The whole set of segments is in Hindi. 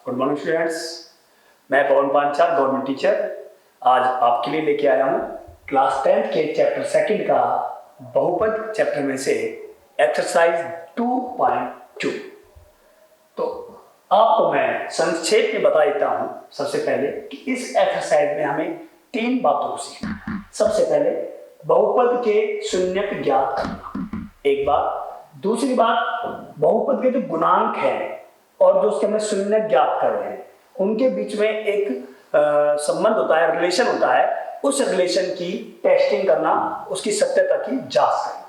Good morning students. मैं पवन पांचाल, गवर्नमेंट टीचर। आज आपके लिए लेके आया हूँ क्लास 10 के चैप्टर सेकंड का बहुपद चैप्टर में से एक्सरसाइज 2.2। तो आपको मैं संक्षेप में बता देता हूँ सबसे पहले कि इस एक्सरसाइज में हमें 3 बातों को सीखना है। सबसे पहले बहुपद के शून्यक ज्ञात करना, एक बात। दूसरी बात, बहुपद के जो गुणांक हैं और जो उसके हमें शून्य ज्ञात कर रहे हैं उनके बीच में एक संबंध होता है, रिलेशन होता है। उस रिलेशन की टेस्टिंग करना, उसकी सत्यता की जांच करना।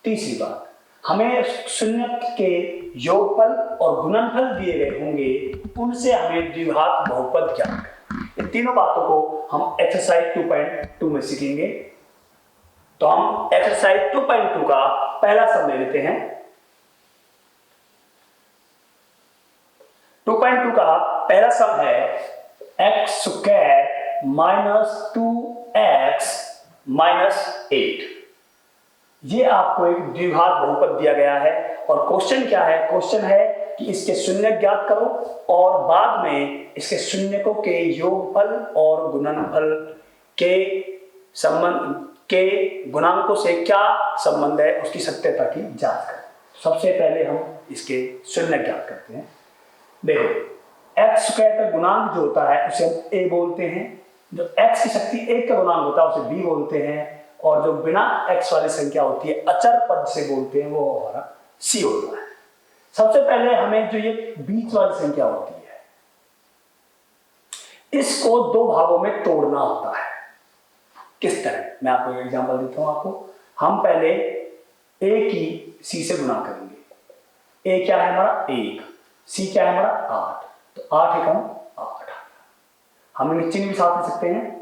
तीसरी बात, हमें शून्य के योगफल और गुणनफल दिए गए होंगे, उनसे हमें द्विघात बहुपद ज्ञात करना। इन तीनों बातों को हम एक्सरसाइज 2.2 में सीखेंगे। तो हम एक्सरसाइज 2.2 का पहला सम ले लेते हैं। 2.2 का पहला सम है x square minus 2x minus 8। ये आपको एक द्विघात बहुपद दिया गया है और क्वेश्चन क्या है? क्वेश्चन है कि इसके शून्य ज्ञात करो और बाद में इसके शून्यकों के योगफल और गुणनफल के संबंध के गुणांकों से क्या संबंध है, उसकी सत्यता की जांच करें। सबसे पहले हम इसके शून्य ज्ञात करते हैं। देखो, एक्स स्क्वायर का गुणांक जो होता है उसे हम ए बोलते हैं, जो एक्स की शक्ति 1 का गुणांक होता है उसे बी बोलते हैं, और जो बिना एक्स वाली संख्या होती है अचर पद से बोलते हैं वो हमारा सी होता है। सबसे पहले हमें जो ये बीच वाली संख्या होती है इसको 2 भागों में तोड़ना होता है। किस तरह? मैं आपको एक एग्जांपल देता हूं आपको। हम पहले ए की सी से गुणा करेंगे। ए क्या है हमारा? 1। सी क्या है हमारा? 8। तो 8 एकम 8। हम इन्हें चिन्ह भी साथ ले सकते हैं।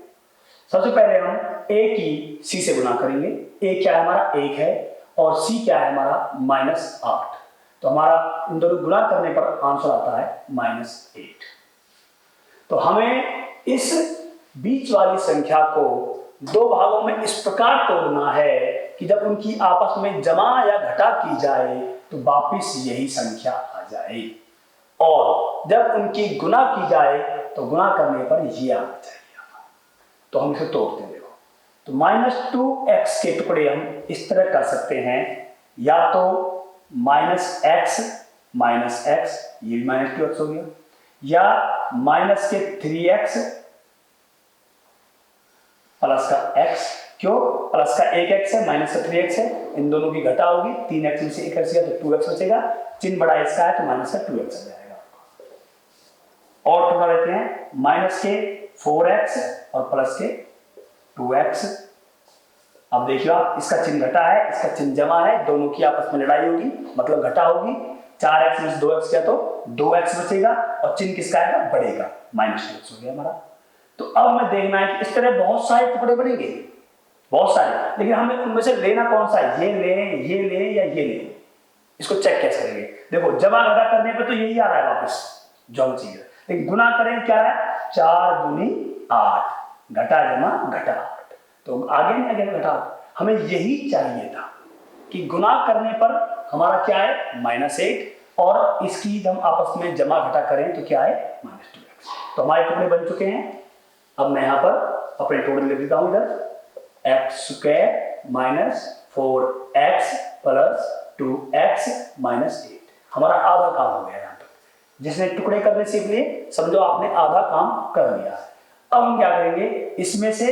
सबसे पहले हम ए की सी से गुणा करेंगे। ए क्या है हमारा? 1 है और सी क्या है हमारा? -8। तो हमारा इन दोनों गुणा करने पर आंसर आता है -8। तो हमें इस बीच वाली संख्या को 2 भागों में इस प्रकार तोड़ना है कि जब उनकी आपस में जमा या घटा की जाए तो वापिस यही संख्या आ जाए, और जब उनकी गुणा की जाए तो गुणा करने पर ये आना चाहिए। तो हम इसे तोड़ते हैं। देखो, तो -2x के टुकड़े हम इस तरह कर सकते हैं, या तो -x -x, ये भी -2x हो गया, या माइनस के 3x प्लस का x। क्यों? प्लस का 1x है, माइनस का 3x है, इन दोनों की घटा होगी, 3x में से 1x गया तो 2x बचेगा, चिन्ह बड़ा इसका है तो माइनस का 2x आ जाएगा। और टुकड़ा लेते हैं, माइनस के 4x और प्लस के 2x। अब देखिए आप, इसका चिन्ह घटा है, इसका चिन्ह जमा है, दोनों की आपस में लड़ाई होगी, मतलब घटा होगी। 4x में से 2x गया तो 2x बचेगा और चिन्ह किसका आएगा? बढ़ेगा, -2x हो गया हमारा। तो अब हमें देखना है कि इस तरह बहुत सारे टुकड़े बनेंगे, बहुत सारे, लेकिन हमें उनमें से लेना कौन सा है? ये ले या ये ले? इसको चेक कैसे करेंगे? देखो, जमा घटा करने पे तो यही आ रहा है वापस जो हम चाहिए, लेकिन गुना करें क्या है? 4 दूनी 8, घटा जमा घटा 8, तो आगे नहीं आगे घटा। हमें यही चाहिए था कि गुना करने पर हमारा क्या है? -8, और इसकी जब आपस में जमा घटा करें तो क्या है? -2x। तो हमारे टुकड़े बन चुके हैं। अब मैं यहां पर अपने टुकड़े लिख देता हूं इधर, x square minus 4x plus 2x minus 8। हमारा आधा काम हो गया। यहां पर जिसने टुकड़े करने सीख लिए, समझो आपने आधा काम कर लिया है। अब हम क्या करेंगे? इसमें से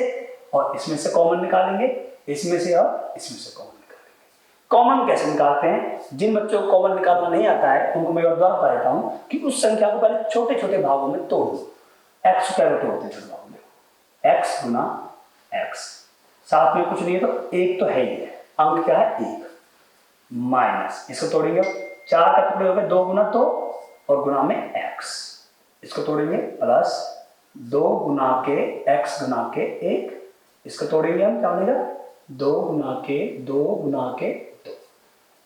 और इसमें से कॉमन निकालेंगे, इसमें से और इसमें से कॉमन निकालेंगे। कॉमन कैसे निकालते हैं? जिन बच्चों को कॉमन निकालना नहीं आता है उनको मैं बता देता हूं कि उस संख्या को पहले छोटे छोटे भागों में तोड़ दो। x स्क्वायर को तोड़ते हैं छोटे भागों में, x गुना x, साथ में कुछ नहीं है तो 1 तो है ही है, अंक क्या है? 1, माइनस, इसको तोड़ेंगे 4 का टुकड़े हो गए, 2 गुना 2 और गुना में x, इसको तोड़ेंगे प्लस 2 गुना के x गुना के 1, इसको तोड़ेंगे हम, क्या बनेगा? 2 गुना के 2 गुना के 2।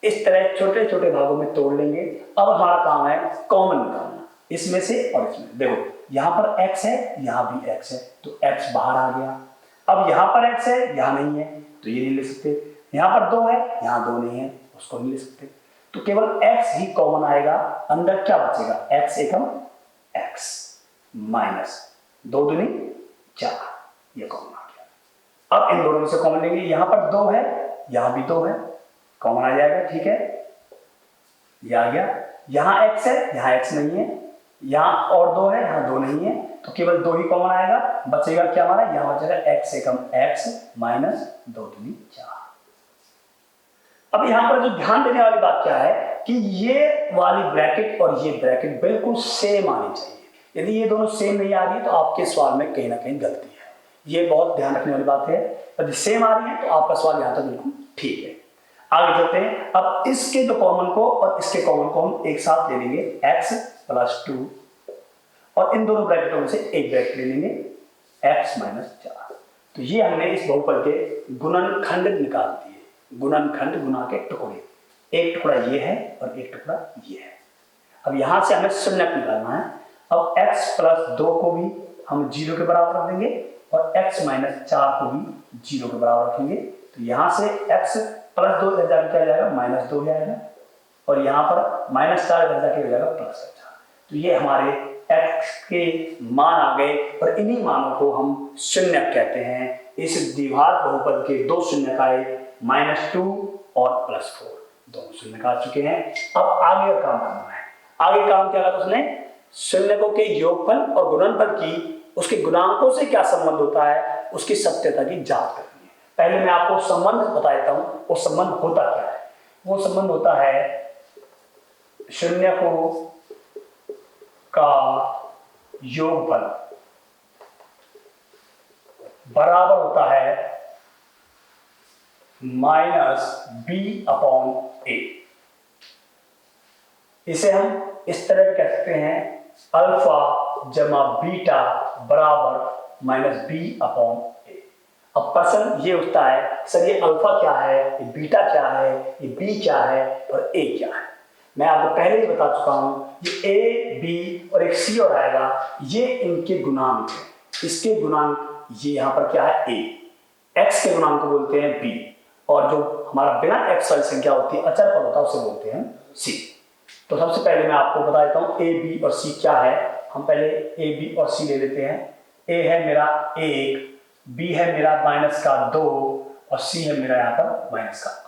इस तरह छोटे छोटे भागों में तोड़ लेंगे। अब हमारा काम है कॉमन निकालना, इसमें से और इसमें। देखो, यहां पर x है, यहां भी x है, तो x बाहर आ गया। अब यहां पर x है, यहां नहीं है, तो ये नहीं ले सकते। यहां पर 2 है, यहां 2 नहीं है, उसको नहीं ले सकते। तो केवल x ही कॉमन आएगा, अंदर क्या बचेगा? x एकम x। माइनस 2 दूनी 4, ये कॉमन आ गया। अब इन दोनों में से कॉमन लेंगे, यहां पर 2 है, यहां भी 2 है, कॉमन आ जाएगा, ठीक है, ये आ गया। यहां x है, यहां x नहीं है, यहां और 2 है, यहां 2 नहीं है, तो केवल 2 ही कॉमन आएगा, बचेगा क्या हमारा, यहां बचेगा x से कम x माइनस 2 दूनी 4। अब यहां पर जो ध्यान देने वाली बात क्या है कि ये वाली ब्रैकेट और ये ब्रैकेट बिल्कुल सेम आनी चाहिए। यदि ये दोनों सेम नहीं आ रही है तो आपके सवाल में कहीं ना कहीं गलती है, ये बहुत ध्यान रखने वाली बात है। यदि सेम आ रही है तो आपका सवाल यहां तक बिल्कुल ठीक है। आगे चलते हैं। अब इसके जो कॉमन को और इसके कॉमन को हम एक साथ ले लेंगे, x प्लस 2, और इन दोनों ब्रैकेटों में से एक ब्रैकेट ले लेंगे x माइनस 4। तो ये हमने इस बहुपद के गुणनखंड निकाल दिए, गुणनखंड गुना के टुकड़े, एक टुकड़ा ये है और एक टुकड़ा ये है। अब यहां से हमें शून्यक निकालना है। अब x प्लस 2 को भी हम 0 के बराबर रख देंगे और x माइनस 4 को भी 0 के बराबर रखेंगे। तो यहां से x प्लस 2 इधर जाके क्या हो जाएगा, माइनस 2 हो जाएगा, और यहां पर माइनस 4 इधर जाके हो जाएगा प्लस 4। तो ये हमारे x के मान आ गए, और इन्हीं मानों को हम शून्यक कहते हैं। इस द्विघात बहुपद के दो शून्यक आए, -2 और +4, दोनों शून्यक आ चुके हैं। अब आगे का काम करना है। आगे काम क्या करा उसने, शून्यकों के योगफल और गुणनफल की, उसके गुणांकों से क्या संबंध होता है, उसकी सत्यता की जांच करनी है। पहले मैं आपको संबंध बता देता हूं, वो संबंध होता क्या है। वो संबंध होता है शून्यकों का योगफल बराबर होता है -b/a। इसे हम इस तरह कह सकते हैं, अल्फा जमा बीटा बराबर -b/a। अब प्रश्न ये उठता है, सर ये अल्फा क्या है, ये बीटा क्या है, ये बी क्या है और ए क्या है। मैं आपको पहले ही बता चुका हूं, ये ए बी और एक सी और आएगा, ये इनके गुणांक है। इसके गुणांक ये यहां पर क्या है, ए, एक्स के गुणांक को बोलते हैं बी, और जो हमारा बिना एक्स वाली संख्या होती है, अचर पद होता है, उसे बोलते हैं सी। तो सबसे पहले मैं आपको बता देता हूं ए बी और सी क्या है। हम पहले ए बी और सी ले लेते हैं। ए है मेरा 1, बी है मेरा -2 और सी है मेरा यहाँ पर -1।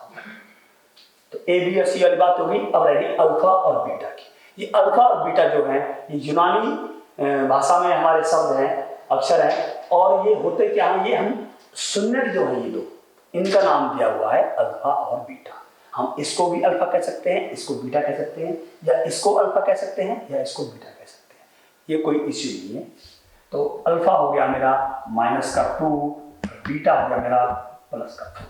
तो ए बी और सी वाली बात होगी। अब रहेगी अल्फा और बीटा की। ये अल्फा और बीटा जो है, ये यूनानी भाषा में हमारे शब्द हैं, अक्षर हैं, और ये होते क्या है, ये हम शून्यक जो है, ये दो, इनका नाम दिया हुआ है अल्फा और बीटा। हम इसको भी अल्फा कह सकते हैं, इसको बीटा कह सकते हैं, या इसको अल्फा कह सकते हैं, या इसको बीटा कह सकते हैं, ये कोई इश्यू नहीं है। तो अल्फा हो गया मेरा -2, बीटा हो गया मेरा +4,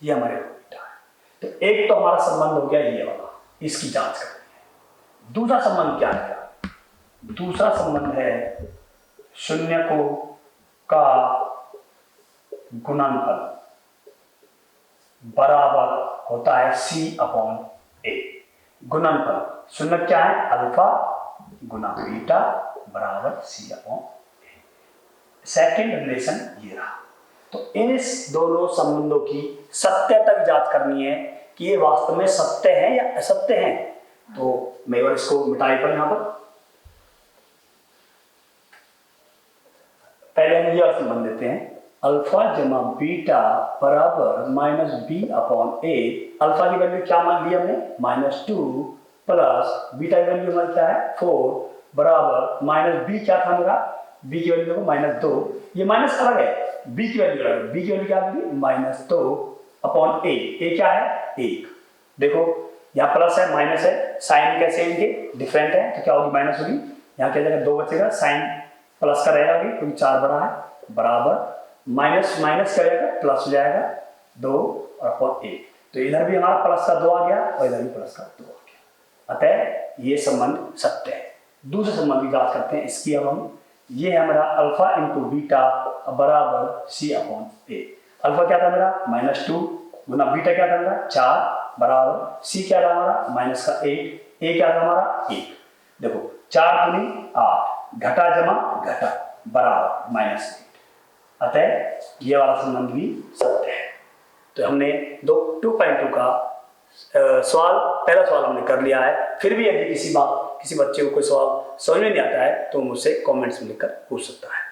ये हमारे बीटा है। तो एक तो हमारा संबंध हो गया ये वाला, इसकी जांच करनी है। दूसरा संबंध क्या है, दूसरा संबंध है शून्यकों का गुणनफल बराबर होता है c/a। गुणनफल शून्य क्या है, अल्फा गुना बीटा बराबर c/a। सेकेंड रिलेशन ये रहा। तो इन दोनों संबंधों की सत्यता की जांच करनी है कि ये वास्तव में सत्य है या असत्य है। तो मैं और इसको मिटाई पर यहां पर पहले हम ये और संबंध देते हैं, अल्फा जमा बीटा बराबर -b/a। अल्फा की वैल्यू क्या मान ली हमने, -2 प्लस बीटा की वैल्यू हमारी क्या है, 4 बराबर -b क्या था मेरा, b की वैल्यू -2, ये माइनस अलग है, b की वैल्यू अलग है, b की वैल्यू क्या होगी -2/a। a क्या है, 1। देखो यहाँ प्लस है माइनस है, साइन कैसे इनके डिफरेंट है, तो क्या होगी, माइनस होगी, यहाँ क्या जगह 2 बचेगा, साइन प्लस का रहेगा क्योंकि 4 बड़ा है, बराबर माइनस माइनस क्या जाएगा, प्लस हो जाएगा 2 और /a। तो इधर भी हमारा प्लस का 2 आ गया और इधर भी प्लस का 2 आ गया। अतः ये संबंध सत्य है। दूसरे संबंध की बात करते हैं इसकी। अब हम, ये है हमारा अल्फा इंटू बीटा बराबर c/a। अल्फा क्या था मेरा, -2 गुना बीटा क्या था मेरा 4 बराबर c क्या था हमारा -1, a क्या था हमारा 1। देखो 4 दूनी 8, घटा जमा घटा बराबर -8। अतः ये वाला संबंध भी सत्य है। तो हमने 2.2 का सवाल, पहला सवाल हमने कर लिया है। फिर भी यदि किसी बच्चे को कोई सवाल समझ में नहीं आता है तो मुझसे कमेंट्स में लिखकर पूछ सकता है।